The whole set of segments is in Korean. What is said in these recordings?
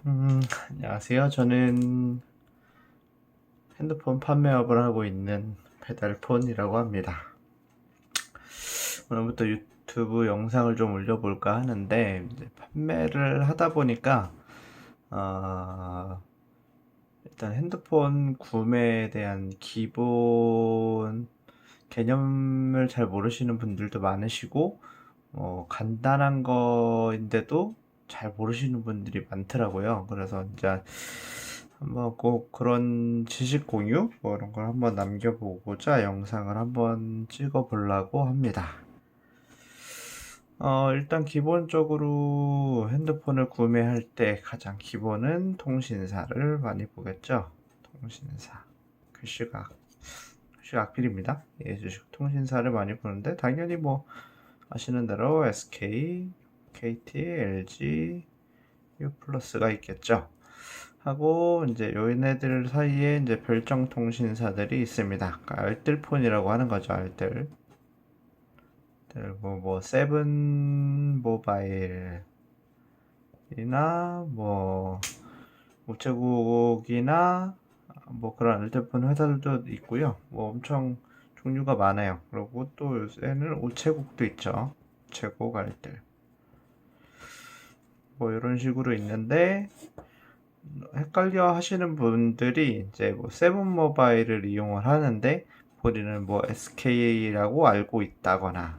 안녕하세요. 저는 핸드폰 판매업을 하고 있는 페달폰이라고 합니다. 오늘부터 유튜브 영상을 좀 올려볼까 하는데, 이제 판매를 하다 보니까, 일단 핸드폰 구매에 대한 기본 개념을 잘 모르시는 분들도 많으시고, 간단한 거인데도 잘 모르시는 분들이 많더라고요. 그래서 이제 한번 꼭 그런 지식 공유 뭐 이런 걸 한번 남겨보고자 영상을 한번 찍어 보려고 합니다. 일단 기본적으로 핸드폰을 구매할 때 가장 기본은 통신사를 많이 보겠죠. 통신사. 글씨가 악필입니다. 예, 주식 통신사를 많이 보는데 당연히 뭐 아시는 대로 SK, KT, LG, U+가 있겠죠. 하고 이제 요네들 사이에 이제 별정 통신사들이 있습니다. 그러니까 알뜰폰이라고 하는 거죠. 알뜰. 뭐 세븐 모바일이나 뭐 우체국이나 뭐 그런 알뜰폰 회사들도 있고요. 뭐 엄청 종류가 많아요. 그리고 또 요새는 우체국도 있죠. 우체국 알뜰. 뭐 이런 식으로 있는데 헷갈려 하시는 분들이 이제 뭐 세븐 모바일을 이용을 하는데 본인은 뭐 SK라고 알고 있다거나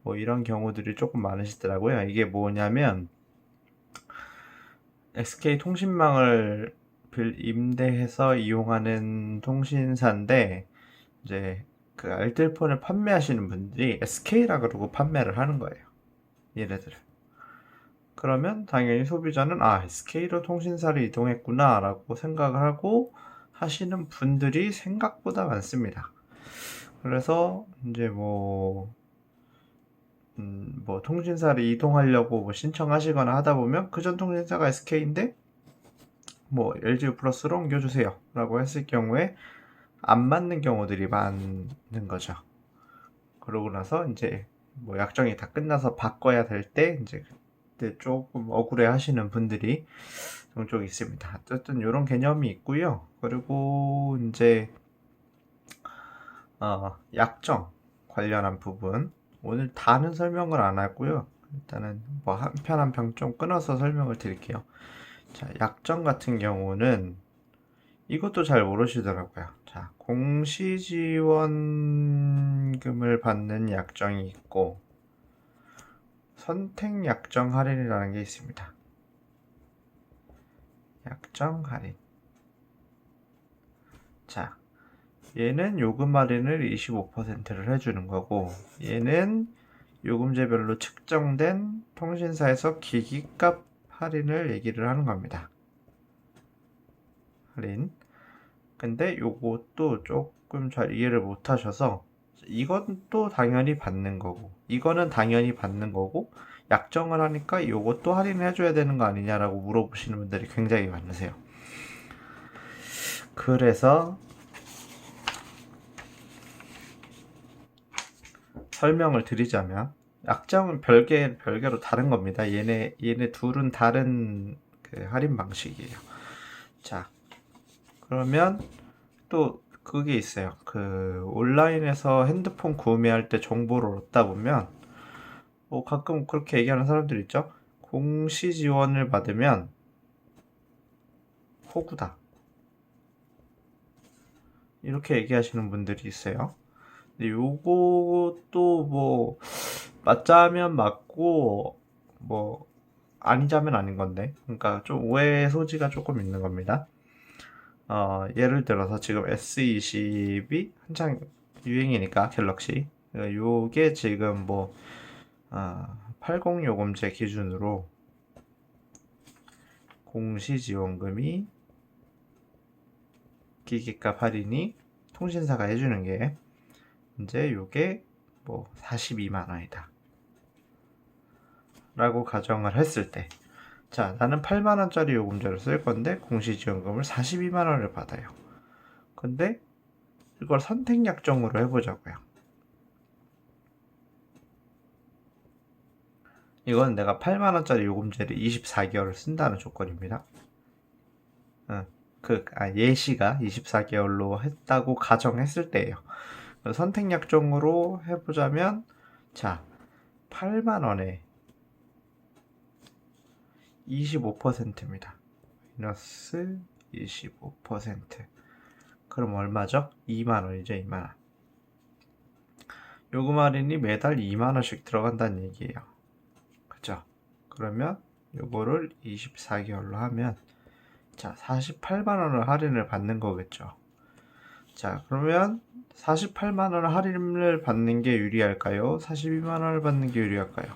뭐 이런 경우들이 조금 많으시더라고요. 이게 뭐냐면 SK 통신망을 임대해서 이용하는 통신사인데 이제 그 알뜰폰을 판매하시는 분들이 SK라 그러고 판매를 하는 거예요. 얘네들을. 그러면 당연히 소비자는 SK로 통신사를 이동했구나 라고 생각을 하고 하시는 분들이 생각보다 많습니다. 그래서 이제 뭐 통신사를 이동하려고 뭐 신청하시거나 하다 보면 그전 통신사가 SK인데 뭐 LG U+로 옮겨주세요 라고 했을 경우에 안 맞는 경우들이 많은 거죠. 그러고 나서 이제 뭐 약정이 다 끝나서 바꿔야 될 때 이제 그때 조금 억울해 하시는 분들이 종종 있습니다. 어쨌든 이런 개념이 있고요. 그리고 이제 약정 관련한 부분 오늘 다는 설명을 안 하고요. 일단은 뭐 한 편 한 편 좀 끊어서 설명을 드릴게요. 자, 약정 같은 경우는 이것도 잘 모르시더라고요. 자, 공시지원금을 받는 약정이 있고 선택 약정 할인이라는 게 있습니다. 약정 할인. 자, 얘는 요금 할인을 25%를 해주는 거고, 얘는 요금제별로 측정된 통신사에서 기기값 할인을 얘기를 하는 겁니다. 할인. 근데 요것도 조금 잘 이해를 못 하셔서, 이건 또 당연히 받는 거고, 이거는 당연히 받는 거고, 약정을 하니까 요것도 할인을 해줘야 되는 거 아니냐라고 물어보시는 분들이 굉장히 많으세요. 그래서 설명을 드리자면 약정은 별개로 다른 겁니다. 얘네 둘은 다른 그 할인 방식이에요. 자, 그러면 또 그게 있어요. 그 온라인에서 핸드폰 구매할 때 정보를 얻다 보면 뭐 가끔 그렇게 얘기하는 사람들 있죠. 공시 지원을 받으면 호구다. 이렇게 얘기하시는 분들이 있어요. 근데 요것도 뭐 맞자면 맞고 뭐 아니자면 아닌 건데, 그러니까 좀 오해 소지가 조금 있는 겁니다. 예를 들어서 지금 S20이 한창 유행이니까 갤럭시 요게 지금 뭐 80 요금제 기준으로 공시지원금이 기기값 할인이 통신사가 해주는 게 이제 요게 뭐 42만 원이다 라고 가정을 했을 때, 자, 나는 8만원짜리 요금제를 쓸 건데 공시지원금을 42만원을 받아요. 근데 이걸 선택약정으로 해보자고요. 이건 내가 8만원짜리 요금제를 24개월을 쓴다는 조건입니다. 예시가 24개월로 했다고 가정했을 때예요. 선택 약정으로 해보자면, 자, 8만 원에 25%입니다. 마이너스 25%. 그럼 얼마죠? 2만 원이죠, 2만 원. 요금 할인이 매달 2만 원씩 들어간다는 얘기예요. 그죠? 그러면 요거를 24개월로 하면, 자, 48만 원을 할인을 받는 거겠죠. 자, 그러면 48만 원 할인을 받는 게 유리할까요? 42만 원을 받는 게 유리할까요?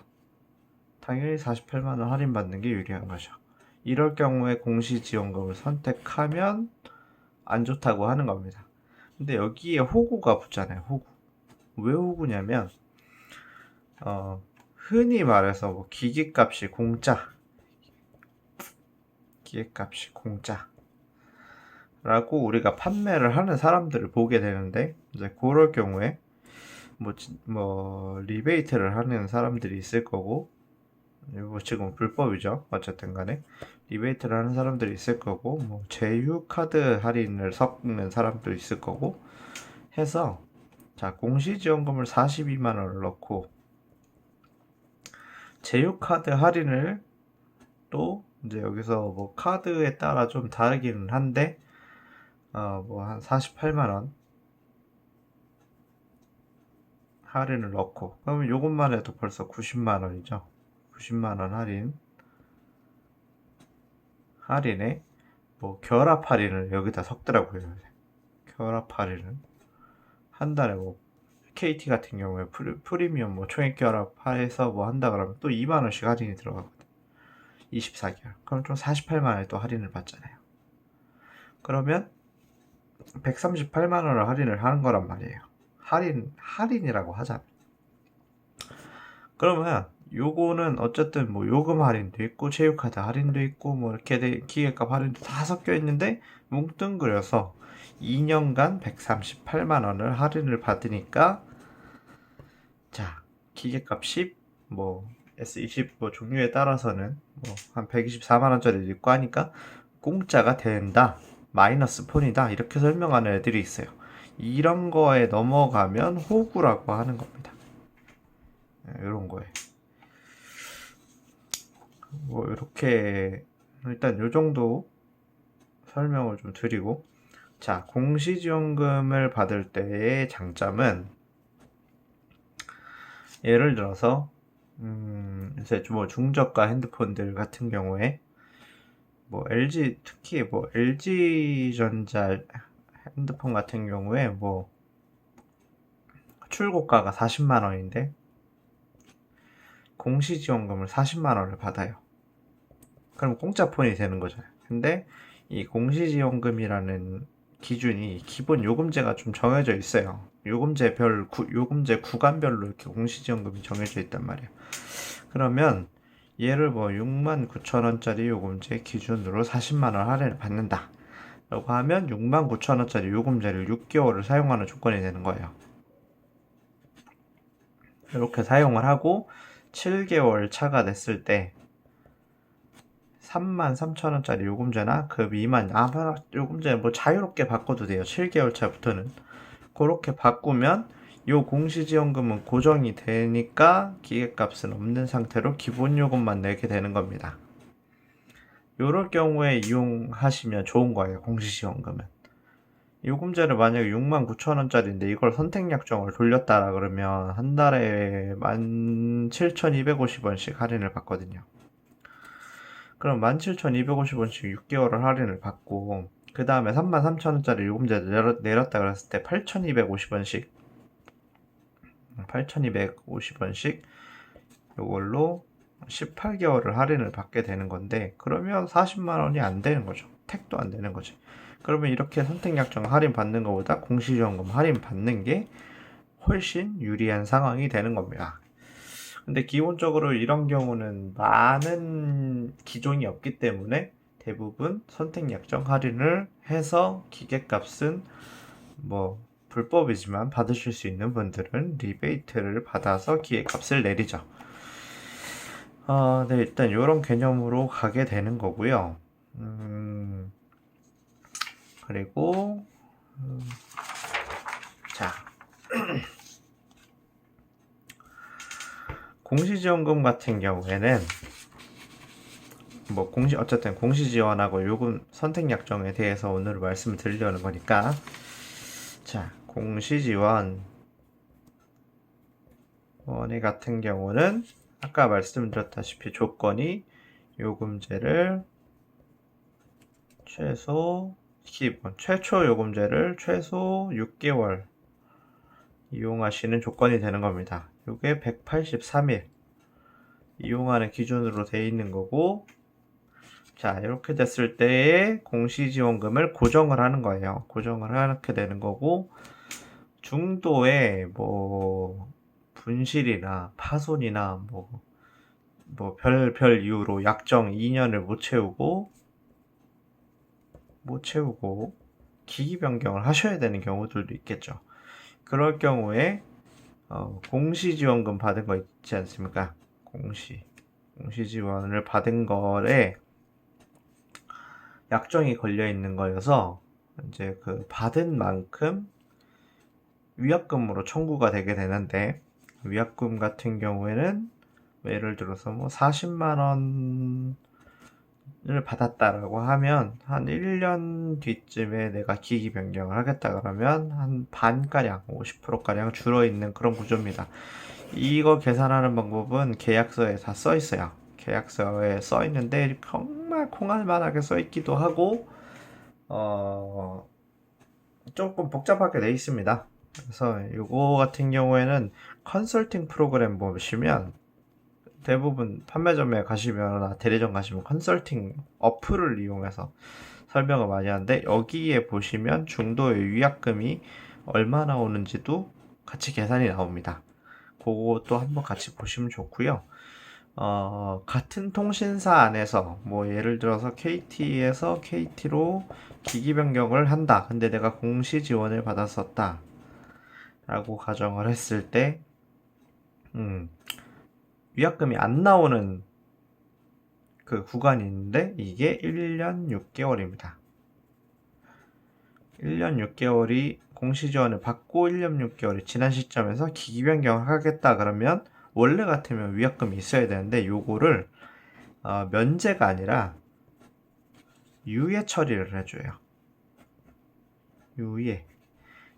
당연히 48만 원 할인 받는 게 유리한 거죠. 이럴 경우에 공시지원금을 선택하면 안 좋다고 하는 겁니다. 근데 여기에 호구가 붙잖아요. 호구. 왜 호구냐면 흔히 말해서 뭐 기계값이 공짜, 기계값이 공짜라고 우리가 판매를 하는 사람들을 보게 되는데, 이제 그럴 경우에 뭐 리베이트를 하는 사람들이 있을 거고, 이거 지금 불법이죠. 어쨌든 간에 리베이트를 하는 사람들이 있을 거고, 뭐 제휴 카드 할인을 섞는 사람도 있을 거고 해서, 자, 공시지원금을 42만 원을 넣고 제휴 카드 할인을 또 이제 여기서 뭐 카드에 따라 좀 다르기는 한데 뭐 한 48만 원 할인을 넣고, 그러면 요것만 해도 벌써 90만 원이죠. 90만 원 할인에 뭐 결합 할인을 여기다 섞더라고요. 결합 할인은 한 달에 뭐 KT 같은 경우에 프리미엄 뭐 총액 결합해서 뭐 한다 그러면 또 2만 원씩 할인이 들어가거든. 24개월. 그럼 좀 48만 원에 또 할인을 받잖아요. 그러면 138만 원을 할인을 하는 거란 말이에요. 할인이라고 하자. 그러면 요거는 어쨌든 뭐 요금 할인도 있고 체육카드 할인도 있고 뭐 이렇게 기계값 할인도 다 섞여 있는데 뭉뚱그려서 2년간 138만 원을 할인을 받으니까, 자, 기계값 10, 뭐 S20 뭐 종류에 따라서는 뭐 한 124만 원짜리 있고 하니까 공짜가 된다, 마이너스 폰이다, 이렇게 설명하는 애들이 있어요. 이런 거에 넘어가면 호구라고 하는 겁니다. 이런 거에 뭐 이렇게 일단 요 정도 설명을 좀 드리고, 자, 공시지원금을 받을 때의 장점은, 예를 들어서 이제 뭐 중저가 핸드폰들 같은 경우에 뭐 LG, 특히 뭐 LG전자 핸드폰 같은 경우에 뭐 출고가가 40만 원인데 공시지원금을 40만 원을 받아요. 그럼 공짜 폰이 되는 거잖아요. 근데 이 공시지원금이라는 기준이 기본 요금제가 좀 정해져 있어요. 요금제 구간별로 이렇게 공시지원금이 정해져 있단 말이에요. 그러면 얘를 뭐 69,000원짜리 요금제 기준으로 40만 원 할인을 받는다 라고 하면 69,000원짜리 요금제를 6개월을 사용하는 조건이 되는 거예요. 이렇게 사용을 하고 7개월 차가 됐을 때 33,000원짜리 요금제나 그 미만 아무나 요금제 뭐 자유롭게 바꿔도 돼요. 7개월 차부터는. 그렇게 바꾸면 요 공시지원금은 고정이 되니까 기계값은 없는 상태로 기본 요금만 내게 되는 겁니다. 요럴 경우에 이용하시면 좋은 거예요. 공시지원금은. 요금제를 만약에 69,000원짜리인데 이걸 선택약정을 돌렸다라 그러면 한 달에 17,250원씩 할인을 받거든요. 그럼 17,250원씩 6개월을 할인을 받고, 그 다음에 33,000원짜리 요금제를 내렸다 그랬을 때 8,250원씩 요걸로 18개월을 할인을 받게 되는 건데, 그러면 40만 원이 안 되는 거죠. 택도 안 되는 거지. 그러면 이렇게 선택약정 할인 받는 것보다 공시지원금 할인 받는 게 훨씬 유리한 상황이 되는 겁니다. 근데 기본적으로 이런 경우는 많은 기종이 없기 때문에 대부분 선택약정 할인을 해서 기계값은 뭐 불법이지만 받으실 수 있는 분들은 리베이트를 받아서 기계값을 내리죠. 네, 일단 이런 개념으로 가게 되는 거고요. 그리고 자 공시지원금 같은 경우에는 뭐 어쨌든 공시지원하고 요금 선택 약정에 대해서 오늘 말씀을 드리려는 거니까, 자 공시지원 원의 같은 경우는 아까 말씀드렸다시피 조건이 요금제를 최초 요금제를 최소 6개월 이용하시는 조건이 되는 겁니다. 이게 183일 이용하는 기준으로 되어 있는 거고, 자 이렇게 됐을 때에 공시지원금을 고정을 하는 거예요. 고정을 하게 되는 거고, 중도에 뭐 분실이나 파손이나 뭐 별 이유로 약정 2년을 못 채우고 기기 변경을 하셔야 되는 경우들도 있겠죠. 그럴 경우에 공시지원금 받은 거 있지 않습니까? 공시지원을 받은 거에 약정이 걸려 있는 거여서 이제 그 받은 만큼 위약금으로 청구가 되게 되는데, 위약금 같은 경우에는 예를 들어서 뭐 40만 원을 받았다라고 하면 한 1년 뒤쯤에 내가 기기 변경을 하겠다 그러면 한 반가량 50%가량 줄어 있는 그런 구조입니다. 이거 계산하는 방법은 계약서에 다 써 있어요. 계약서에 써 있는데 정말 콩알만하게 써 있기도 하고 조금 복잡하게 돼 있습니다. 그래서 이거 같은 경우에는 컨설팅 프로그램 보시면 대부분 판매점에 가시면, 대리점 가시면 컨설팅 어플을 이용해서 설명을 많이 하는데, 여기에 보시면 중도의 위약금이 얼마 나오는지도 같이 계산이 나옵니다. 그것도 한번 같이 보시면 좋고요. 같은 통신사 안에서 뭐 예를 들어서 KT에서 KT로 기기 변경을 한다. 근데 내가 공시 지원을 받았었다 라고 가정을 했을 때 위약금이 안 나오는 그 구간이 있는데, 이게 1년 6개월입니다. 1년 6개월이 공시지원을 받고 1년 6개월이 지난 시점에서 기기 변경을 하겠다 그러면 원래 같으면 위약금이 있어야 되는데, 요거를 면제가 아니라 유예 처리를 해줘요.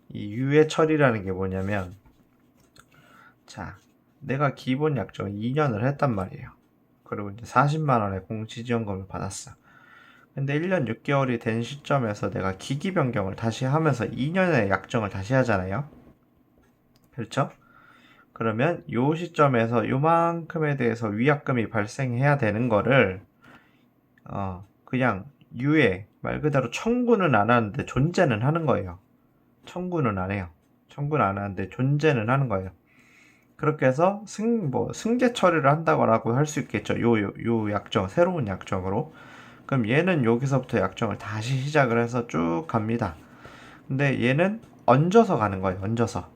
이 유예 처리라는 게 뭐냐면, 자 내가 기본 약정 2년을 했단 말이에요. 그리고 이제 40만 원의 공시지원금을 받았어. 근데 1년 6개월이 된 시점에서 내가 기기 변경을 다시 하면서 2년의 약정을 다시 하잖아요. 그렇죠? 그러면 요 시점에서 요만큼에 대해서 위약금이 발생해야 되는 거를 그냥 유예, 말 그대로 청구는 안 하는데 존재는 하는 거예요. 청구는 안 해요. 청구는 안 하는데 존재는 하는 거예요. 그렇게 해서 승계 처리를 한다고 할 수 있겠죠. 요 약정, 새로운 약정으로. 그럼 얘는 여기서부터 약정을 다시 시작을 해서 쭉 갑니다. 근데 얘는 얹어서 가는 거예요. 얹어서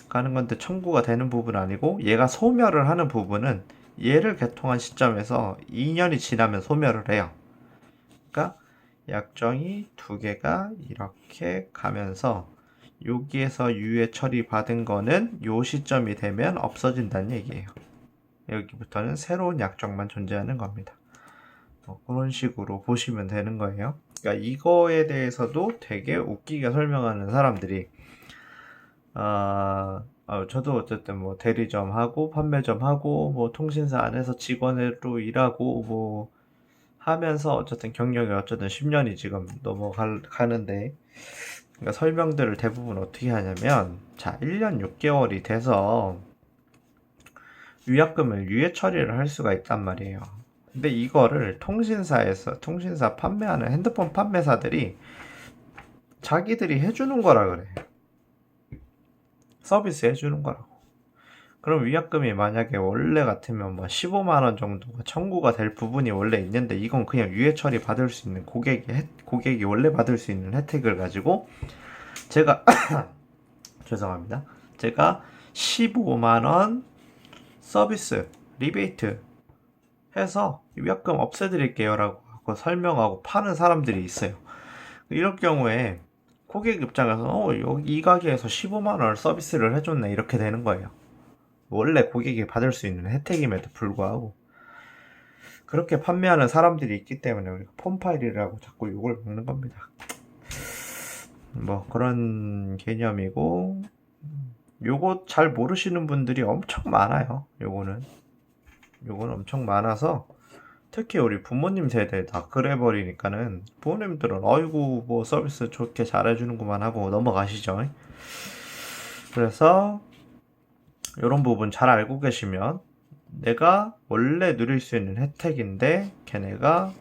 가는 건데 청구가 되는 부분은 아니고, 얘가 소멸을 하는 부분은 얘를 개통한 시점에서 2년이 지나면 소멸을 해요. 그러니까 약정이 두 개가 이렇게 가면서 여기에서 유예 처리 받은 거는 요 시점이 되면 없어진다는 얘기예요. 여기부터는 새로운 약정만 존재하는 겁니다. 그런 식으로 보시면 되는 거예요. 그러니까 이거에 대해서도 되게 웃기게 설명하는 사람들이, 저도 어쨌든 뭐 대리점 하고 판매점 하고 뭐 통신사 안에서 직원으로 일하고 뭐 하면서 어쨌든 경력이 어쨌든 10년이 지금 넘어가는데, 그러니까 설명들을 대부분 어떻게 하냐면, 자 1년 6개월이 돼서 위약금을 유예 처리를 할 수가 있단 말이에요. 근데 이거를 통신사 판매하는 핸드폰 판매사들이 자기들이 해주는 거라 그래. 서비스 해주는 거라고. 그럼 위약금이 만약에 원래 같으면 뭐 15만 원 정도가 청구가 될 부분이 원래 있는데, 이건 그냥 유예 처리 받을 수 있는 고객이 원래 받을 수 있는 혜택을 가지고 제가 죄송합니다. 제가 15만 원 서비스 리베이트 해서 위약금 없애드릴게요 라고 설명하고 파는 사람들이 있어요. 이럴 경우에 고객 입장에서 여기 이 가게에서 15만 원을 서비스를 해줬네 이렇게 되는 거예요. 원래 고객이 받을 수 있는 혜택임에도 불구하고 그렇게 판매하는 사람들이 있기 때문에 우리가 폰파일이라고 자꾸 욕을 먹는 겁니다. 뭐 그런 개념이고, 요거 잘 모르시는 분들이 엄청 많아요. 요거는 엄청 많아서 특히 우리 부모님 세대 다 그래 버리니까는 부모님들은 아이고 뭐 서비스 좋게 잘해주는구만 하고 넘어가시죠. 그래서 이런 부분 잘 알고 계시면 내가 원래 누릴 수 있는 혜택인데 걔네가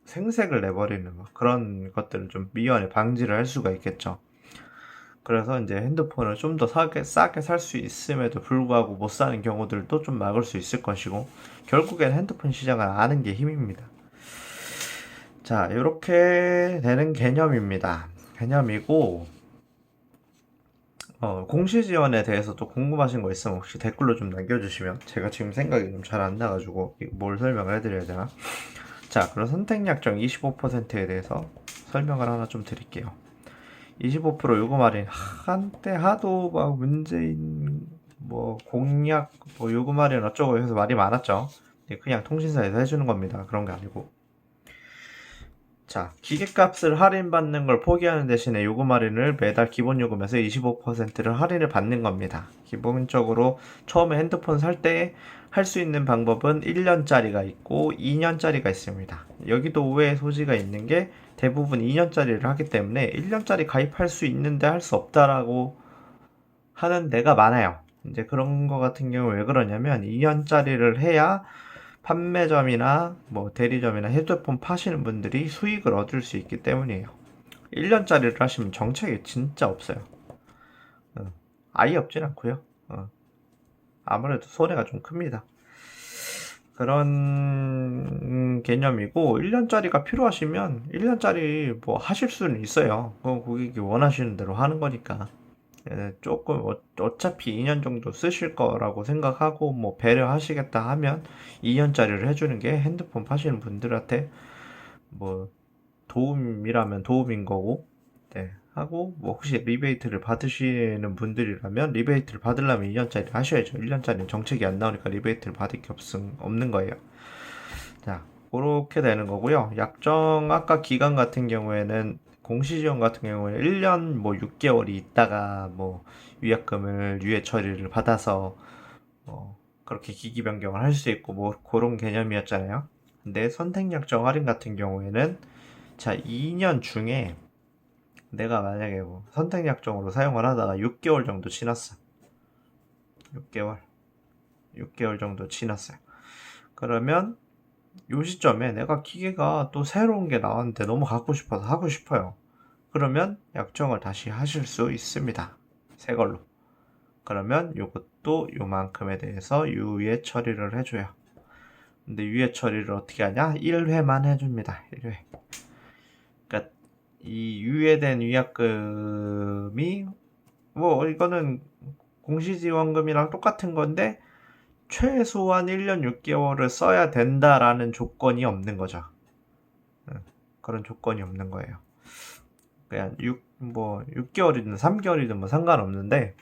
생색을 내버리는 그런 것들을 좀 미연에 방지를 할 수가 있겠죠. 그래서 이제 핸드폰을 좀 더 싸게 살 수 있음에도 불구하고 못 사는 경우들도 좀 막을 수 있을 것이고, 결국엔 핸드폰 시장을 아는 게 힘입니다. 자, 이렇게 되는 개념입니다. 개념이고, 공시 지원에 대해서 또 궁금하신 거 있으면 혹시 댓글로 좀 남겨주시면, 제가 지금 생각이 좀 잘 안 나가지고 뭘 설명을 해드려야 되나. 자, 그럼 선택 약정 25%에 대해서 설명을 하나 좀 드릴게요. 25% 요금 할인 한때 하도 막 문재인 뭐 공약 뭐 요금 할인 어쩌고 해서 말이 많았죠. 그냥 통신사에서 해주는 겁니다. 그런 게 아니고. 자, 기계값을 할인받는 걸 포기하는 대신에 요금 할인을 매달 기본 요금에서 25%를 할인을 받는 겁니다. 기본적으로 처음에 핸드폰 살 때 할 수 있는 방법은 1년짜리가 있고 2년짜리가 있습니다. 여기도 오해의 소지가 있는 게 대부분 2년짜리를 하기 때문에 1년짜리 가입할 수 있는데 할 수 없다라고 하는 데가 많아요. 이제 그런 거 같은 경우 왜 그러냐면 2년짜리를 해야 판매점이나 뭐 대리점이나 휴대폰 파시는 분들이 수익을 얻을 수 있기 때문이에요. 1년짜리를 하시면 정책이 진짜 없어요. 아예 없진 않고요. 아무래도 손해가 좀 큽니다. 그런 개념이고, 1년짜리가 필요하시면 1년짜리 뭐 하실 수는 있어요. 그건 고객이 원하시는 대로 하는 거니까. 조금 어차피 2년 정도 쓰실 거라고 생각하고 뭐 배려하시겠다 하면 2년짜리를 해주는 게 핸드폰 파시는 분들한테 뭐 도움이라면 도움인 거고, 네. 하고 뭐 혹시 리베이트를 받으시는 분들이라면 리베이트를 받으려면 2년짜리 하셔야죠. 1년짜리는 정책이 안 나오니까 리베이트를 받을 게 없는 거예요. 자, 그렇게 되는 거고요. 약정 아까 기간 같은 경우에는 공시지원 같은 경우에 1년 뭐 6개월이 있다가 뭐 위약금을 유예 처리를 받아서 그렇게 기기 변경을 할 수 있고 뭐 그런 개념이었잖아요. 근데 선택약정 할인 같은 경우에는 자 2년 중에 내가 만약에 뭐 선택약정으로 사용을 하다가 6개월 정도 지났어. 6개월 정도 지났어요. 그러면 요 시점에 내가 기계가 또 새로운 게 나왔는데 너무 갖고 싶어서 하고 싶어요. 그러면 약정을 다시 하실 수 있습니다. 새 걸로. 그러면 요것도 요만큼에 대해서 유예 처리를 해줘요. 근데 유예 처리를 어떻게 하냐? 1회만 해줍니다. 1회. 그러니까 이 유예된 위약금이 뭐 이거는 공시지원금이랑 똑같은 건데 최소한 1년 6개월을 써야 된다라는 조건이 없는 거죠. 그런 조건이 없는 거예요. 그냥 6개월이든 3개월이든 뭐 상관없는데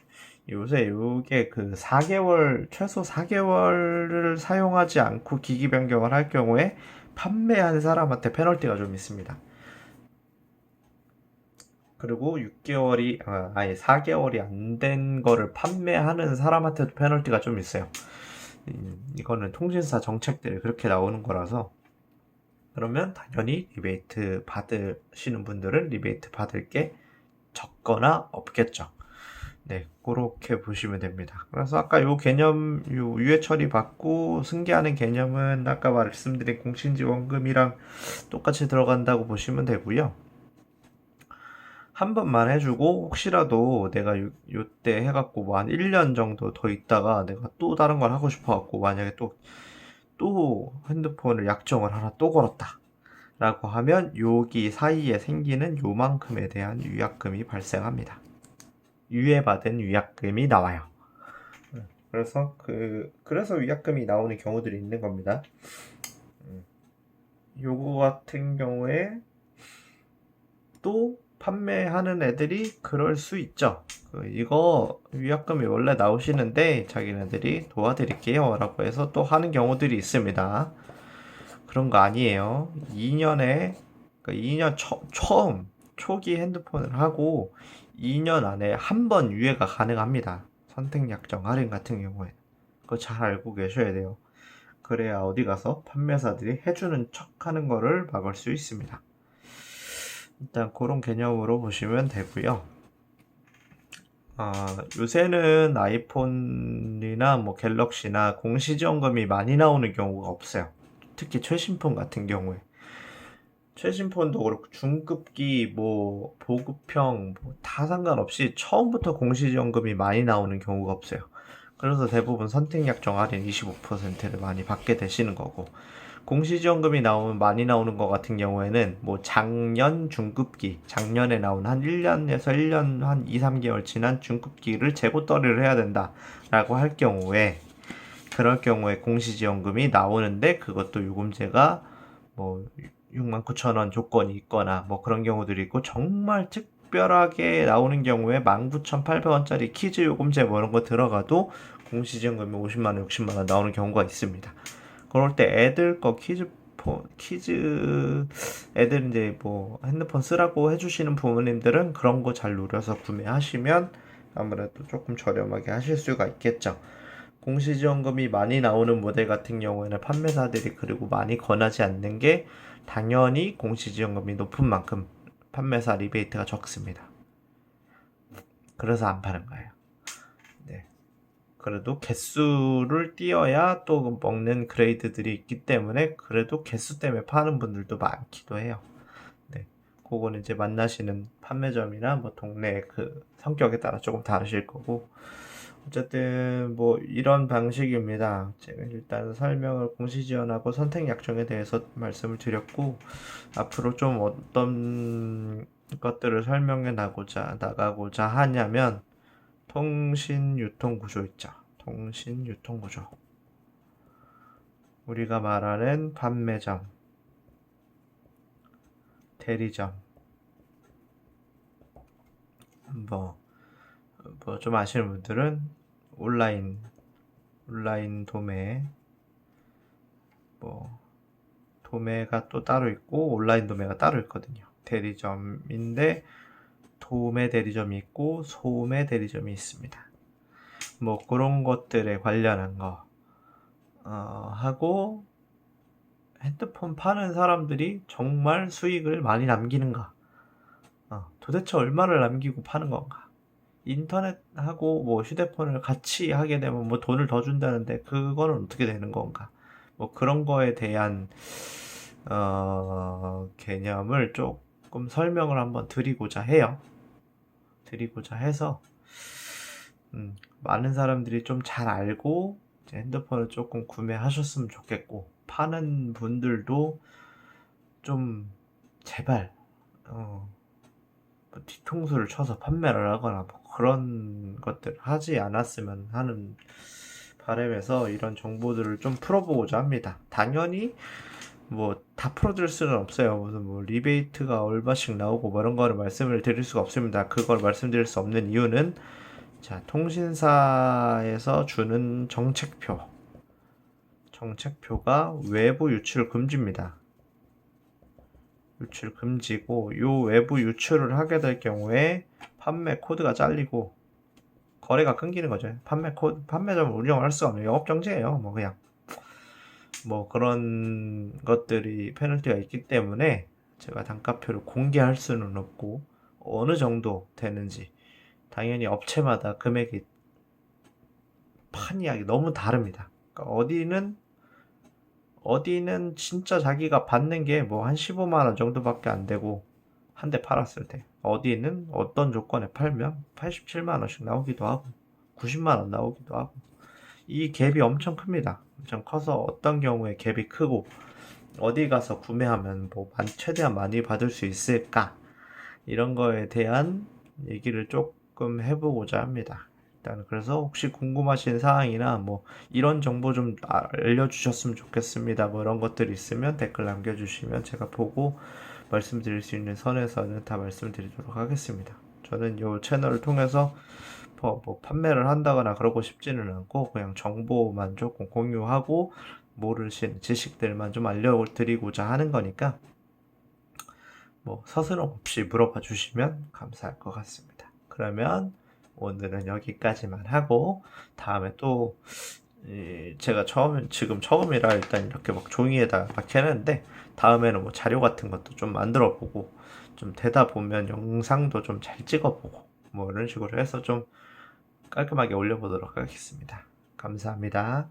요새 요게 그 4개월, 최소 4개월을 사용하지 않고 기기 변경을 할 경우에 판매한 사람한테 페널티가 좀 있습니다. 그리고 4개월이 안 된 거를 판매하는 사람한테도 페널티가 좀 있어요. 이거는 통신사 정책들이 그렇게 나오는 거라서. 그러면 당연히 리베이트 받으시는 분들은 리베이트 받을 게 적거나 없겠죠. 네, 그렇게 보시면 됩니다. 그래서 아까 요 개념, 요 유예 처리 받고 승계하는 개념은 아까 말씀드린 공신지원금이랑 똑같이 들어간다고 보시면 되고요. 한 번만 해주고 혹시라도 내가 요때 해갖고 뭐 한 1년 정도 더 있다가 내가 또 다른 걸 하고 싶어갖고 만약에 또 핸드폰을 약정을 하나 또 걸었다 라고 하면 여기 사이에 생기는 요만큼에 대한 위약금이 발생합니다. 유예받은 위약금이 나와요. 그래서 위약금이 나오는 경우들이 있는 겁니다. 요거 같은 경우에 또 판매하는 애들이 그럴 수 있죠. 이거 위약금이 원래 나오시는데 자기네들이 도와드릴게요 라고 해서 또 하는 경우들이 있습니다. 그런 거 아니에요. 2년에, 그러니까 2년 처음 초기 핸드폰을 하고 2년 안에 한 번 유예가 가능합니다. 선택약정 할인 같은 경우에. 그거 잘 알고 계셔야 돼요. 그래야 어디 가서 판매사들이 해주는 척 하는 거를 막을 수 있습니다. 일단 그런 개념으로 보시면 되고요. 요새는 아이폰이나 뭐 갤럭시나 공시지원금이 많이 나오는 경우가 없어요. 특히 최신폰 같은 경우에. 최신폰도 그렇고 중급기 뭐 보급형 뭐 다 상관없이 처음부터 공시지원금이 많이 나오는 경우가 없어요. 그래서 대부분 선택약정 할인 25%를 많이 받게 되시는 거고, 공시지원금이 많이 나오는 것 같은 경우에는 뭐 작년 중급기, 작년에 나온 한 1년에서 1년 한 2, 3개월 지난 중급기를 재고 처리를 해야 된다라고 할 경우에, 그럴 경우에 공시지원금이 나오는데 그것도 요금제가 뭐 69,000원 조건이 있거나 뭐 그런 경우들이 있고, 정말 특별하게 나오는 경우에 19,800원짜리 키즈 요금제 뭐 이런 거 들어가도 공시지원금이 50만원, 60만원 나오는 경우가 있습니다. 그럴 때 애들 거 키즈 애들 이제 뭐 핸드폰 쓰라고 해주시는 부모님들은 그런 거 잘 노려서 구매하시면 아무래도 조금 저렴하게 하실 수가 있겠죠. 공시지원금이 많이 나오는 모델 같은 경우에는 판매사들이 그리고 많이 권하지 않는 게, 당연히 공시지원금이 높은 만큼 판매사 리베이트가 적습니다. 그래서 안 파는 거예요. 네. 그래도 개수를 띄어야 또 먹는 그레이드들이 있기 때문에 그래도 개수 때문에 파는 분들도 많기도 해요. 네. 그거는 이제 만나시는 판매점이나 뭐 동네 그 성격에 따라 조금 다르실 거고, 어쨌든 뭐 이런 방식입니다. 제가 일단 설명을 공시지원하고 선택약정에 대해서 말씀을 드렸고, 앞으로 좀 어떤 것들을 설명해 나가고자 하냐면, 통신유통구조 있죠. 통신유통구조. 우리가 말하는 판매점, 대리점, 뭐 좀 아시는 분들은 온라인 도매, 뭐 도매가 또 따로 있고 온라인 도매가 따로 있거든요. 대리점인데 도매 대리점이 있고 소매 대리점이 있습니다. 뭐 그런 것들에 관련한 거 하고, 핸드폰 파는 사람들이 정말 수익을 많이 남기는가, 도대체 얼마를 남기고 파는 건가. 인터넷하고 뭐 휴대폰을 같이 하게 되면 뭐 돈을 더 준다는데 그거는 어떻게 되는 건가, 뭐 그런 거에 대한 개념을 조금 설명을 한번 드리고자 해요. 드리고자 해서 많은 사람들이 좀 잘 알고 이제 핸드폰을 조금 구매하셨으면 좋겠고, 파는 분들도 좀 제발 뭐 뒤통수를 쳐서 판매를 하거나 뭐 그런 것들 하지 않았으면 하는 바람에서 이런 정보들을 좀 풀어보고자 합니다. 당연히 뭐 다 풀어드릴 수는 없어요. 무슨 뭐 리베이트가 얼마씩 나오고 뭐 이런 거를 말씀을 드릴 수가 없습니다. 그걸 말씀드릴 수 없는 이유는, 자, 통신사에서 주는 정책표가 외부 유출 금지입니다. 유출 금지고, 요 외부 유출을 하게 될 경우에 판매 코드가 잘리고 거래가 끊기는 거죠. 판매점을 운영할 수 없는 영업정지예요. 뭐 그냥 뭐 그런 것들이 페널티가 있기 때문에 제가 단가표를 공개할 수는 없고, 어느 정도 되는지 당연히 업체마다 금액이 판이하기 너무 다릅니다. 그러니까 어디는 진짜 자기가 받는 게 뭐 한 15만원 정도밖에 안 되고, 한 대 팔았을 때, 어디는 어떤 조건에 팔면 87만원씩 나오기도 하고 90만원 나오기도 하고, 이 갭이 엄청 큽니다. 엄청 커서 어떤 경우에 갭이 크고 어디 가서 구매하면 뭐 최대한 많이 받을 수 있을까, 이런 거에 대한 얘기를 조금 해보고자 합니다. 일단 그래서 혹시 궁금하신 사항이나 뭐 이런 정보 좀 알려주셨으면 좋겠습니다. 뭐 이런 것들이 있으면 댓글 남겨주시면 제가 보고 말씀드릴 수 있는 선에서는 다 말씀드리도록 하겠습니다. 저는 이 채널을 통해서 뭐 판매를 한다거나 그러고 싶지는 않고 그냥 정보만 조금 공유하고 모르시는 지식들만 좀 알려드리고자 하는 거니까 뭐 서스럼 없이 물어봐 주시면 감사할 것 같습니다. 그러면 오늘은 여기까지만 하고 다음에 또 제가 지금 처음이라 일단 이렇게 막 종이에다 막 해는데 다음에는 뭐 자료 같은 것도 좀 만들어 보고 좀 되다 보면 영상도 좀 잘 찍어 보고 뭐 이런 식으로 해서 좀 깔끔하게 올려보도록 하겠습니다. 감사합니다.